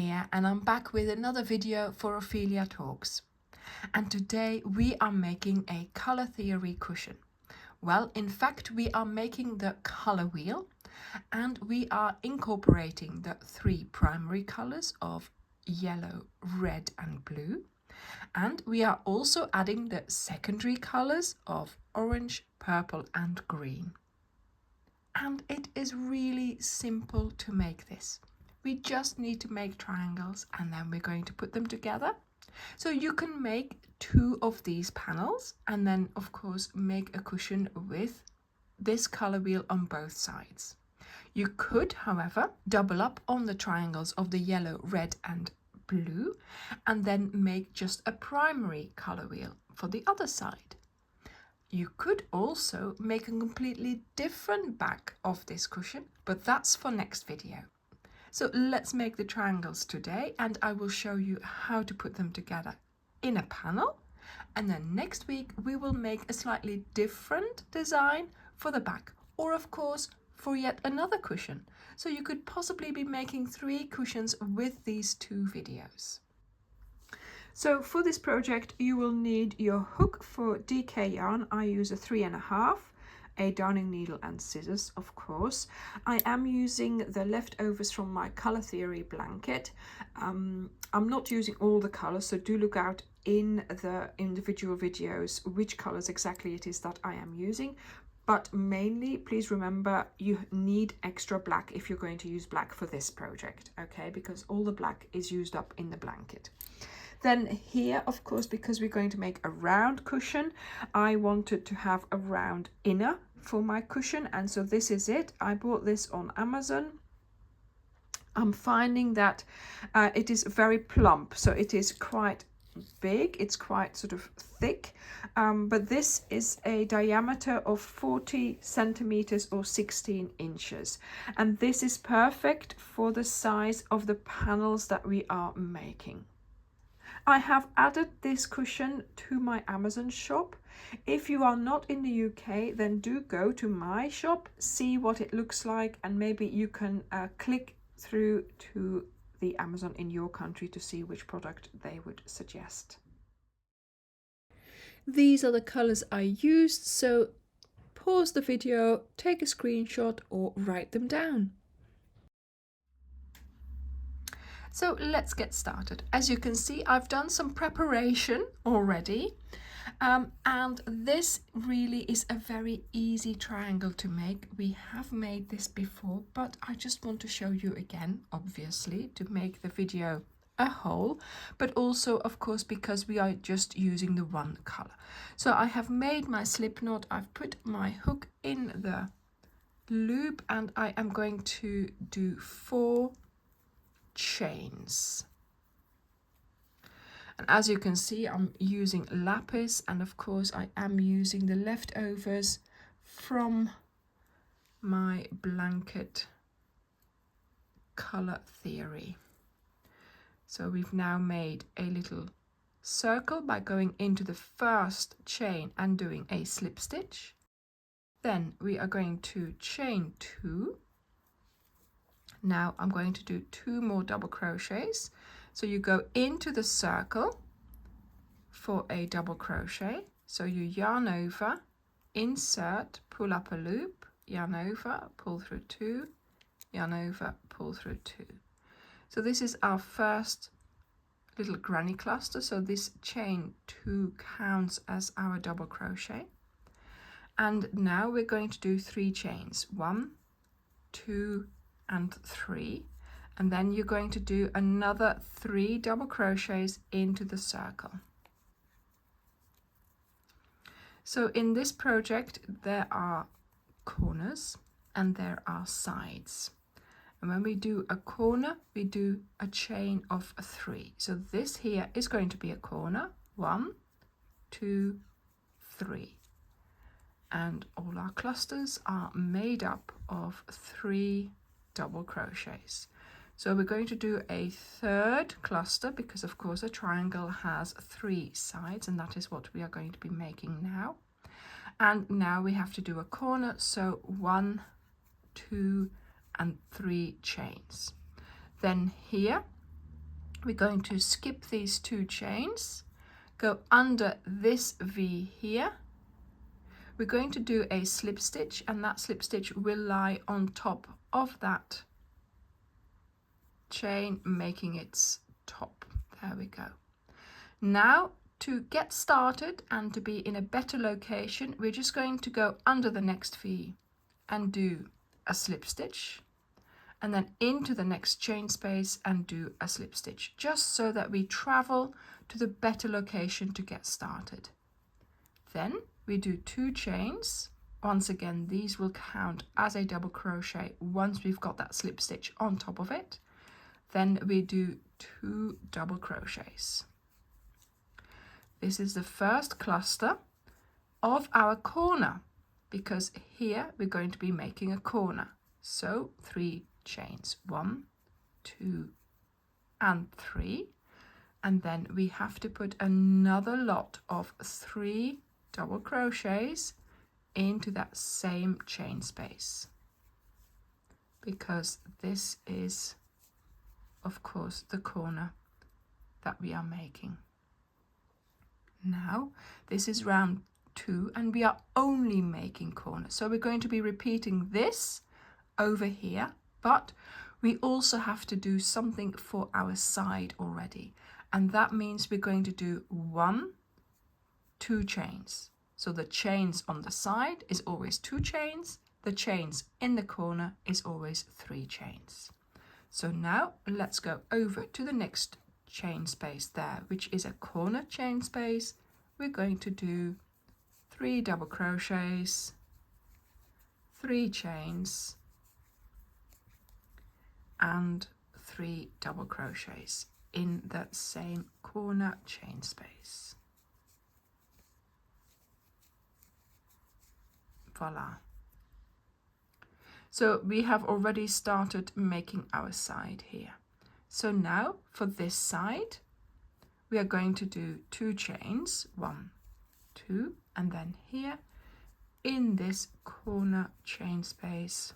here and I'm back with another video for Ophelia Talks. And today we are making a color theory cushion. Well, in fact, we are making the color wheel and we are incorporating the three primary colors of yellow, red and blue. And we are also adding the secondary colors of orange, purple and green. And it is really simple to make this. We just need to make triangles and then we're going to put them together. So you can make 2 of these panels and then of course make a cushion with this color wheel on both sides. You could, however, double up on the triangles of the yellow, red and blue and then make just a primary color wheel for the other side. You could also make a completely different back of this cushion, but that's for next video. So let's make the triangles today and I will show you how to put them together in a panel. And then next week we will make a slightly different design for the back, or of course for yet another cushion. So you could possibly be making 3 cushions with these 2 videos. So for this project you will need your hook for DK yarn. I use a 3.5, a darning needle and scissors, of course. I am using the leftovers from my color theory blanket. I'm not using all the colors, so do look out in the individual videos which colors exactly it is that I am using. But mainly, please remember, you need extra black if you're going to use black for this project, okay? Because all the black is used up in the blanket. Then here, of course, because we're going to make a round cushion, I wanted to have a round inner for my cushion. And so this is it. I bought this on Amazon. I'm finding that it is very plump. So it is quite big. It's quite sort of thick. But this is a diameter of 40 centimeters or 16 inches. And this is perfect for the size of the panels that we are making. I have added this cushion to my Amazon shop. If you are not in the UK, then do go to my shop, see what it looks like, and maybe you can click through to the Amazon in your country to see which product they would suggest. These are the colors I used, so pause the video, take a screenshot or write them down. So let's get started. As you can see, I've done some preparation already. And this really is a very easy triangle to make. We have made this before, but I just want to show you again, obviously, to make the video a whole, but also, of course, because we are just using the one color. So I have made my slip knot. I've put my hook in the loop and I am going to do 4 chains. And as you can see, I'm using lapis, and of course I am using the leftovers from my blanket color theory. So we've now made a little circle by going into the first chain and doing a slip stitch. Then we are going to chain 2. Now I'm going to do 2 more double crochets. So you go into the circle for a double crochet. So you yarn over, insert, pull up a loop, yarn over, pull through 2, yarn over, pull through 2. So this is our first little granny cluster. So this chain 2 counts as our double crochet. And now we're going to do 3 chains, 1, 2, and 3, and then you're going to do another 3 double crochets into the circle. So in this project there are corners and there are sides, and when we do a corner we do a chain of 3. So this here is going to be a corner, 1, 2, 3, and all our clusters are made up of 3 double crochets. So we're going to do a 3rd cluster because of course a triangle has 3 sides, and that is what we are going to be making now. And now we have to do a corner, so 1, 2 and 3 chains. Then here we're going to skip these 2 chains, go under this V here. We're going to do a slip stitch, and that slip stitch will lie on top of that chain, making its top. There we go. Now, to get started and to be in a better location, we're just going to go under the next V and do a slip stitch, and then into the next chain space and do a slip stitch, just so that we travel to the better location to get started. Then we do 2 chains. Once again, these will count as a double crochet once we've got that slip stitch on top of it. Then we do 2 double crochets. This is the first cluster of our corner, because here we're going to be making a corner. So 3 chains, 1, 2, and 3. And then we have to put another lot of 3 double crochets into that same chain space, because this is, of course, the corner that we are making. Now, this is round 2, and we are only making corners. So we're going to be repeating this over here, but we also have to do something for our side already. And that means we're going to do 1, 2 chains. So the chains on the side is always 2 chains. The chains in the corner is always 3 chains. So now let's go over to the next chain space there, which is a corner chain space. We're going to do 3 double crochets, 3 chains, and 3 double crochets in the same corner chain space. Voila. So we have already started making our side here. So now for this side, we are going to do 2 chains, 1, 2, and then here in this corner chain space,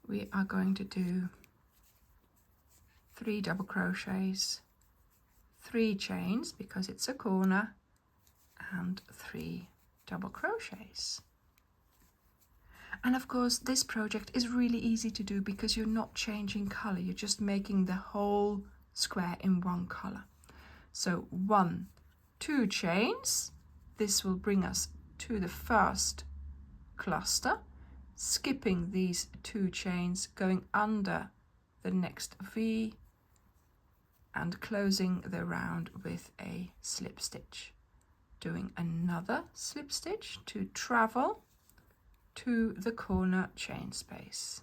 we are going to do 3 double crochets, 3 chains because it's a corner, and 3 double crochets. And of course, this project is really easy to do because you're not changing color, you're just making the whole square in one color. So 1, 2 chains, this will bring us to the first cluster, skipping these 2 chains, going under the next V and closing the round with a slip stitch, doing another slip stitch to travel to the corner chain space.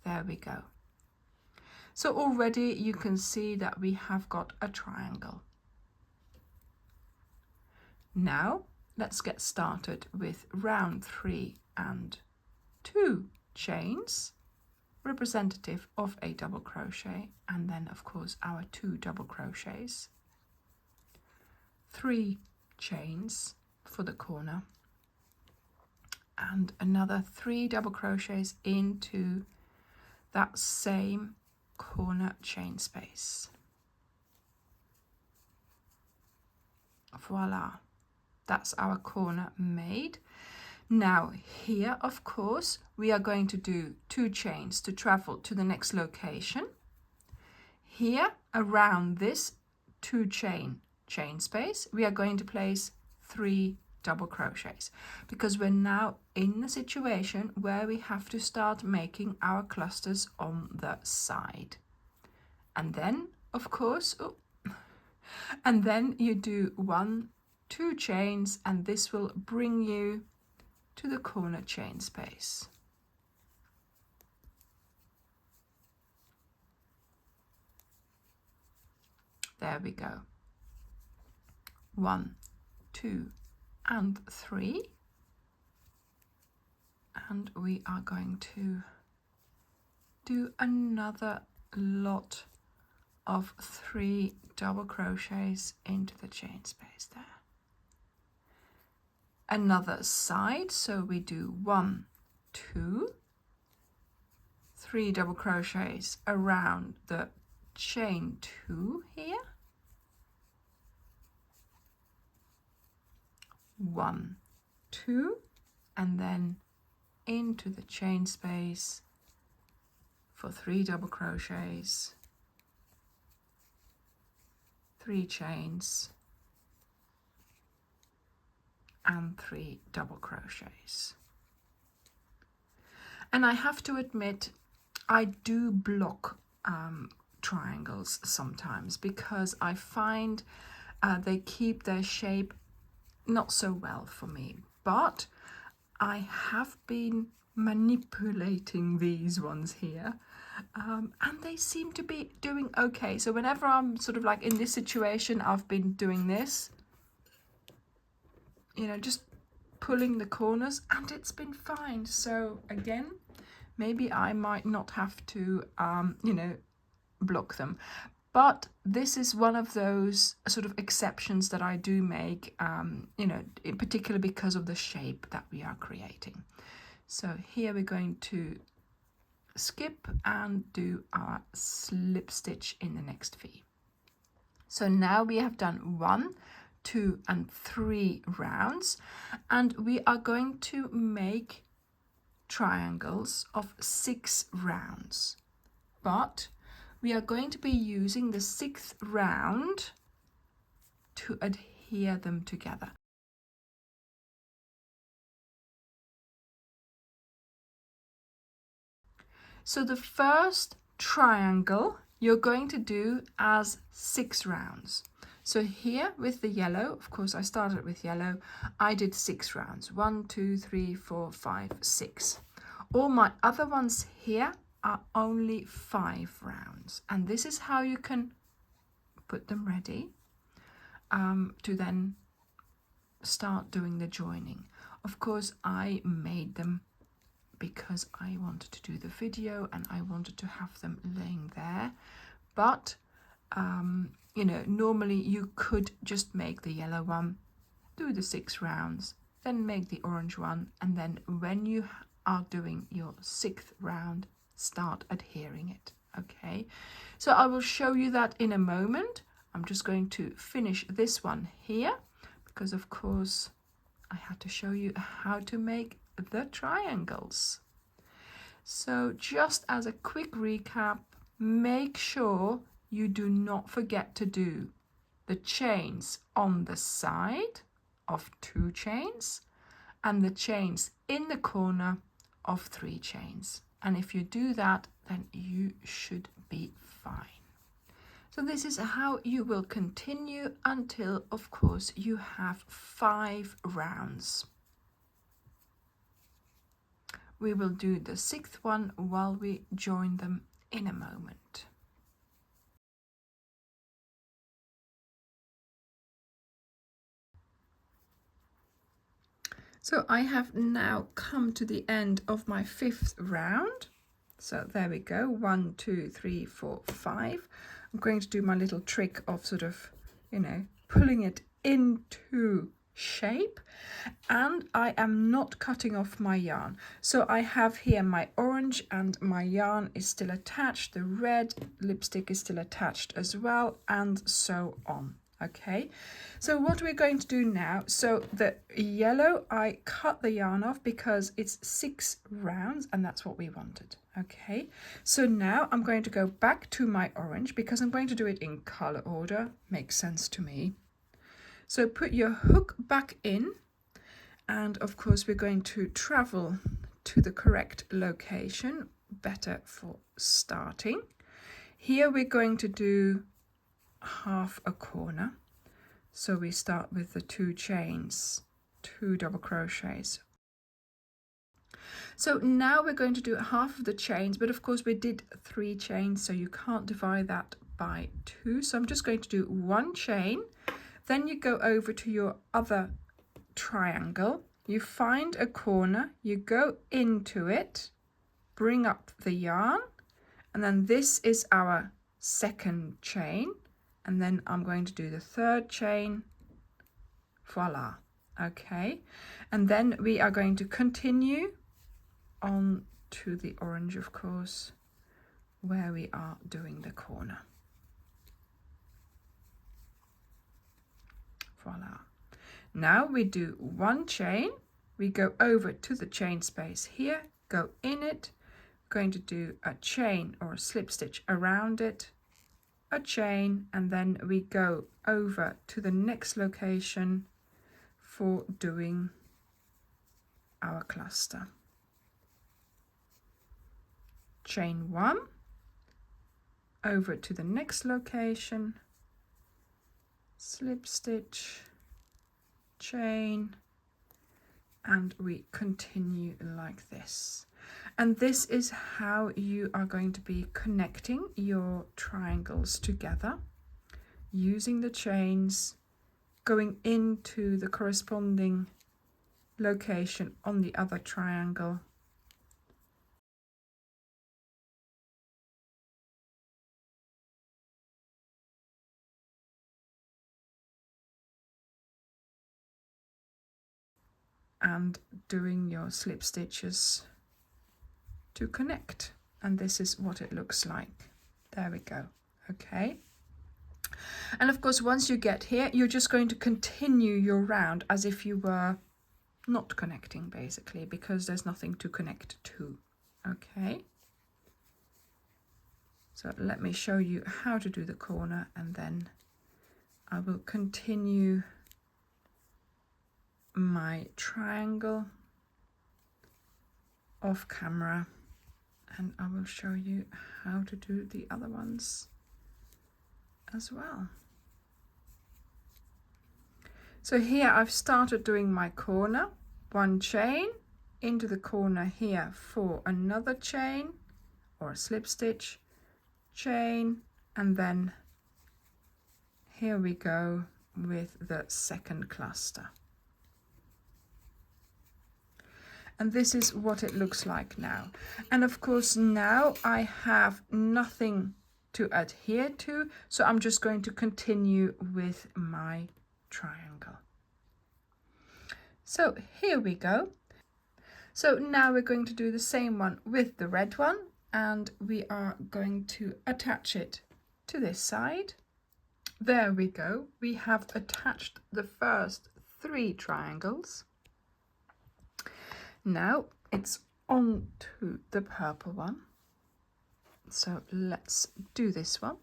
There we go. So already you can see that we have got a triangle. Now let's get started with round 3 and 2 chains, representative of a double crochet, and then of course our 2 double crochets, 3 chains for the corner, and another 3 double crochets into that same corner chain space. Voila, that's our corner made. Now here, of course, we are going to do 2 chains to travel to the next location. Here, around this 2 chain space, we are going to place 3 double crochets, because we're now in a situation where we have to start making our clusters on the side. And then, of course, and then you do 1, 2 chains, and this will bring you to the corner chain space. There we go. 1, 2, and 3. And we are going to do another lot of 3 double crochets into the chain space there. Another side, so we do 1, 2, 3 double crochets around the chain 2 here, 1, 2, and then into the chain space for 3 double crochets, 3 chains and 3 double crochets. And I have to admit, I do block triangles sometimes because I find they keep their shape not so well for me, but I have been manipulating these ones here and they seem to be doing okay. So whenever I'm sort of like in this situation, I've been doing this, you know, just pulling the corners, and it's been fine. So again, maybe I might not have to you know, block them, but this is one of those sort of exceptions that I do make, you know, in particular because of the shape that we are creating. So here we're going to skip and do our slip stitch in the next V. So now we have done 1, 2 and 3 rounds, and we are going to make triangles of 6 rounds, but we are going to be using the 6th round to adhere them together. So the first triangle you're going to do as 6 rounds. So here with the yellow, of course I started with yellow, I did 6 rounds. 1, 2, 3, 4, 5, 6. All my other ones here are only 5 rounds. And this is how you can put them ready to then start doing the joining. Of course, I made them because I wanted to do the video and I wanted to have them laying there. But, you know, normally you could just make the yellow one, do the 6 rounds, then make the orange one, and then when you are doing your 6th round, start adhering it. Okay, so I will show you that in a moment. I'm just going to finish this one here because of course I had to show you how to make the triangles. So just as a quick recap, make sure you do not forget to do the chains on the side of 2 chains and the chains in the corner of 3 chains. And if you do that, then you should be fine. So this is how you will continue until, of course, you have 5 rounds. We will do the 6th one while we join them in a moment. So I have now come to the end of my 5th round. So there we go, 1, 2, 3, 4, 5. I'm going to do my little trick of sort of, you know, pulling it into shape, and I am not cutting off my yarn. So I have here my orange and my yarn is still attached, the red lipstick is still attached as well, and so on. Okay, so what we're going to do now, so the yellow I cut the yarn off because it's 6 rounds and that's what we wanted. Okay, so now I'm going to go back to my orange because I'm going to do it in color order, makes sense to me. So put your hook back in, and of course we're going to travel to the correct location, better for starting. Here we're going to do half a corner. So we start with the 2 chains, 2 double crochets. So now we're going to do half of the chains, but of course we did 3 chains, so you can't divide that by 2. So I'm just going to do 1 chain, then you go over to your other triangle, you find a corner, you go into it, bring up the yarn, and then this is our 2nd chain, and then I'm going to do the 3rd chain, voila. Okay, and then we are going to continue on to the orange, of course, where we are doing the corner. Voila. Now we do one chain, we go over to the chain space here, go in it, going to do a chain or a slip stitch around it, a chain, and then we go over to the next location for doing our cluster. Chain one, over to the next location, slip stitch, chain, and we continue like this. And this is how you are going to be connecting your triangles together, using the chains, going into the corresponding location on the other triangle. And doing your slip stitches to connect. And this is what it looks like. There we go. Okay. And of course, once you get here, you're just going to continue your round as if you were not connecting, basically, because there's nothing to connect to. Okay. So let me show you how to do the corner, and then I will continue my triangle off camera, and I will show you how to do the other ones as well. So here I've started doing my corner, one chain into the corner here for another chain or a slip stitch, chain, and then here we go with the second cluster. And this is what it looks like now. And of course now I have nothing to adhere to, so I'm just going to continue with my triangle. So here we go. So now we're going to do the same one with the red one, and we are going to attach it to this side. There we go. We have attached the first 3 triangles. Now it's on to the purple one. So let's do this one.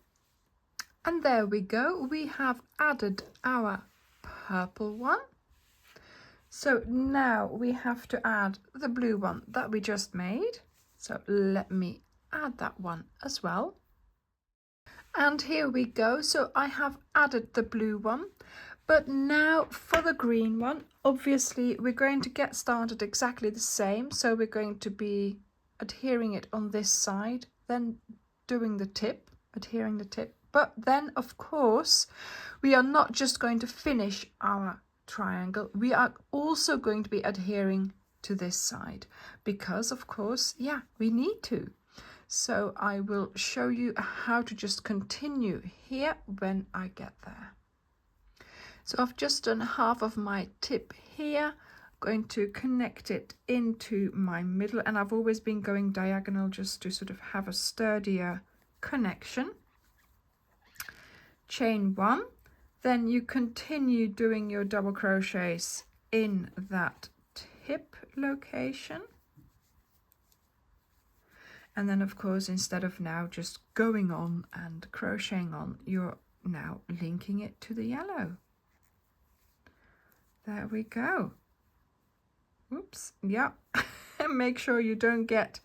And there we go. We have added our purple one. So now we have to add the blue one that we just made. So let me add that one as well. And here we go. So I have added the blue one. But now for the green one, obviously we're going to get started exactly the same. So we're going to be adhering it on this side, then doing the tip, adhering the tip. But then of course, we are not just going to finish our triangle. We are also going to be adhering to this side because of course, yeah, we need to. So I will show you how to just continue here when I get there. So I've just done half of my tip here, going to connect it into my middle, and I've always been going diagonal just to sort of have a sturdier connection. Chain 1, then you continue doing your double crochets in that tip location. And then of course, instead of now just going on and crocheting on, you're now linking it to the yellow. There we go. Oops, yeah. Make sure you don't get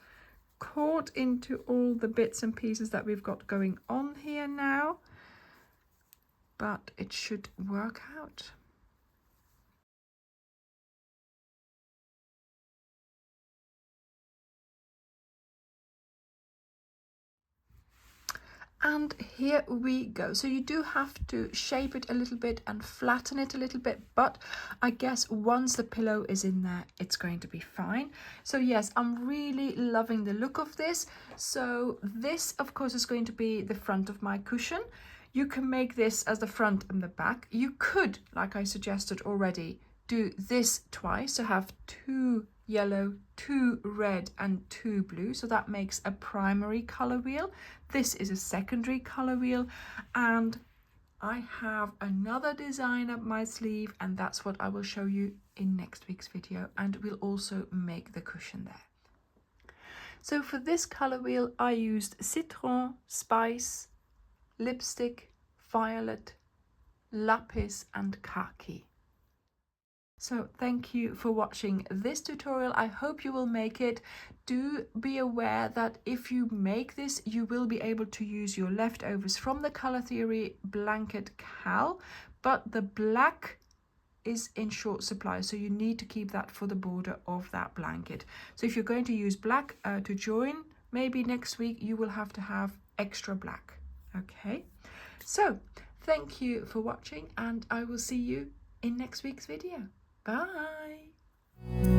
caught into all the bits and pieces that we've got going on here now, but it should work out. And here we go. So you do have to shape it a little bit and flatten it a little bit, but I guess once the pillow is in there, it's going to be fine. So yes, I'm really loving the look of this. So this, of course, is going to be the front of my cushion. You can make this as the front and the back. You could, like I suggested already, do this twice, so have 2 yellow, 2 red and 2 blue, so that makes a primary color wheel. This is a secondary color wheel, and I have another design up my sleeve, and that's what I will show you in next week's video, and we'll also make the cushion there. So for this color wheel I used citron, spice, lipstick, violet, lapis and khaki. So thank you for watching this tutorial. I hope you will make it. Do be aware that if you make this, you will be able to use your leftovers from the Color Theory blanket cowl, but the black is in short supply, so you need to keep that for the border of that blanket. So if you're going to use black to join, maybe next week you will have to have extra black. Okay, so thank you for watching, and I will see you in next week's video. Bye.